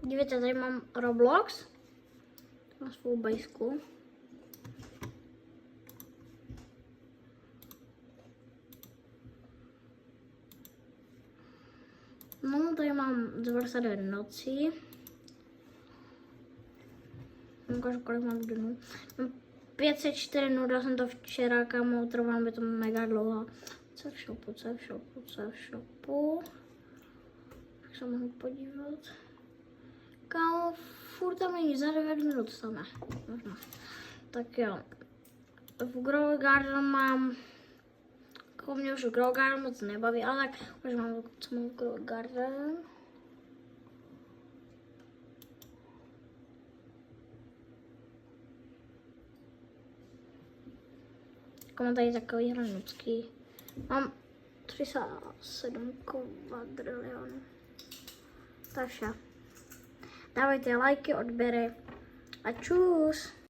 Dívejte, tady mám Roblox. Na svou bejsku. No, tady mám 99 nocí. Ukážu, kolik mám dnů. Mám 504 dnů, dal jsem to včera, kámo, trvalo by to mega dlouho. Co v shopu. Tak se mohu podívat. Kámo, furt tam není, za 9 minut samé. Možná. Tak jo. V Grow Garden mám... Jako mě už Grow Garden moc nebaví, ale tak už mám, co mám Grow Garden. Mám tady takový hranický. Mám 307 kvadrilionů. Takže dávajte lajky, odběry a čus.